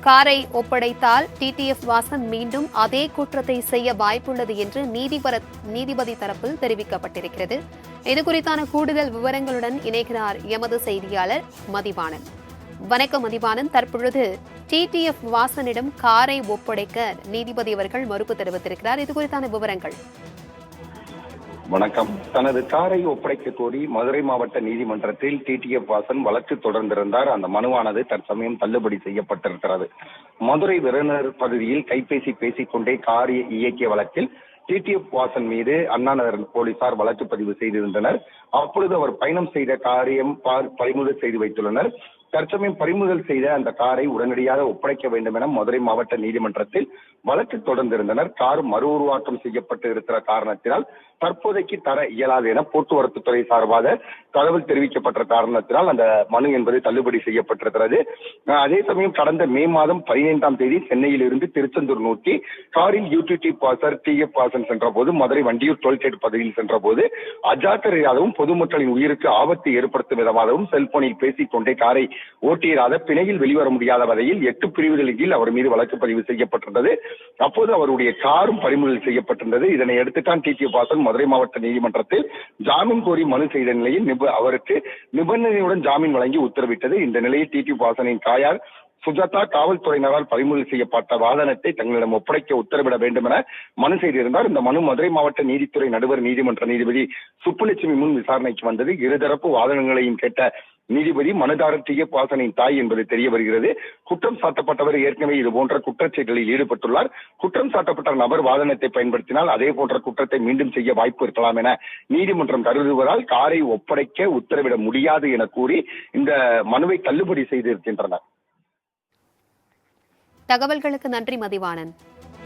காரை ஒப்படைத்தால் டிடிஎஃப் வாசன் மீண்டும் அதே குற்றத்தை செய்ய வாய்ப்புள்ளது என்று நீதிபதி தரப்பில் தெரிவிக்கப்பட்டிருக்கிறது. இதுகுறித்தான கூடுதல் விவரங்களுடன் இணைகிறார் எமது செய்தியாளர் மதிவாணன். வணக்கம் மதிவாணன். தற்பொழுது டிடிஎஃப் வாசனிடம் காரை ஒப்படைக்க நீதிபதி அவர்கள் மறுப்பு தெரிவித்திருக்கிறார். இதுகுறித்தான விவரங்கள். வணக்கம். தனது காரை ஒப்படைக்க கோரி மதுரை மாவட்ட நீதிமன்றத்தில் டிடிஎஃப் வாசன் வழக்கு தொடர்ந்திருந்தார். அந்த மனுவானது தற்சமயம் தள்ளுபடி செய்யப்பட்டிருக்கிறது. மதுரை விருந்தினர் பகுதியில் கைபேசி பேசிக்கொண்டே காரை இயக்கிய வழக்கில் டிடிஎஃப் வாசன் மீது அண்ணா நகர் போலீசார் வழக்கு பதிவு செய்திருந்தனர். அப்பொழுது அவர் பயணம் செய்த காரியம் பறிமுதல் செய்து வைத்துள்ளனர். தற்சமயம் பறிமுதல் செய்த அந்த காரை உடனடியாக ஒப்படைக்க வேண்டும் என மதுரை மாவட்ட நீதிமன்றத்தில் வழக்கு தொடர்ந்திருந்தனர். கார் மறு உருவாக்கம் செய்யப்பட்டு இருக்கிற காரணத்தினால் தற்போதைக்கு தர இயலாது என போக்குவரத்து துறை சார்பாக தகவல் தெரிவிக்கப்பட்ட காரணத்தினால் அந்த மனு என்பது தள்ளுபடி செய்யப்பட்டிருக்கிறது. அதே சமயம் கடந்த மே மாதம் 15ஆம் தேதி சென்னையில் இருந்து திருச்செந்தூர் நோக்கி காரில் யூடிடி பாசர் டிஎஃப் வாசன் சென்ற போது மதுரை வண்டியூர் டோல்கேட் பகுதியில் சென்ற போது அஜாக்கிரதையாகவும் பொதுமக்களின் உயிருக்கு ஆபத்தை ஏற்படுத்தும் விதமாகவும் செல்போனில் பேசிக்கொண்டே காரை ஓட்டியதாக பிணையில் வெளிவர முடியாத வகையில் 8 பிரிவுகளின் கீழ் அவர் மீது வழக்கு பதிவு செய்யப்பட்டிருந்தது. அப்போது அவருடைய காரும் பறிமுதல் செய்யப்பட்டிருந்தது. இதனை அடுத்துதான் டிடிஎஃப் வாசன் மதுரை மாவட்ட நீதிமன்றத்தில் ஜாமீன் கோரி மனு செய்த நிலையில் அவருக்கு நிபந்தனையுடன் ஜாமீன் வழங்கி உத்தரவிட்டது. இந்த நிலையில் டிடிஎஃப் வாசனின் தாயார் சுஜாதா காவல்துறையினரால் பறிமுதல் செய்யப்பட்ட வாகனத்தை தங்களிடம் ஒப்படைக்க உத்தரவிட வேண்டும் என மனு செய்திருந்தார். இந்த மனு மதுரை மாவட்ட நீதித்துறை நடுவர் நீதிமன்ற நீதிபதி சுப்புலட்சுமி முன் விசாரணைக்கு வந்தது. இருதரப்பு வாதங்களையும் கேட்ட நீதிபதி மனுதாரர் டிஎஃப் வாசனின் தாய் என்பது தெரிய வருகிறது. குற்றம் சாட்டப்பட்டவர் ஏற்கனவே இதுபோன்ற குற்றச்செயல்களில் ஈடுபட்டுள்ளார். குற்றம் சாட்டப்பட்ட நபர் வாதனத்தை பயன்படுத்தினால் அதே போன்ற குற்றத்தை மீண்டும் செய்ய வாய்ப்பு இருக்கலாம் என நீதிமன்றம் கருதுவதால் காரை ஒப்படைக்க உத்தரவிட முடியாது என கூறி இந்த மனுவை தள்ளுபடி செய்திருக்கின்றனர். தகவல்களுக்கு நன்றி மதிவாணன்.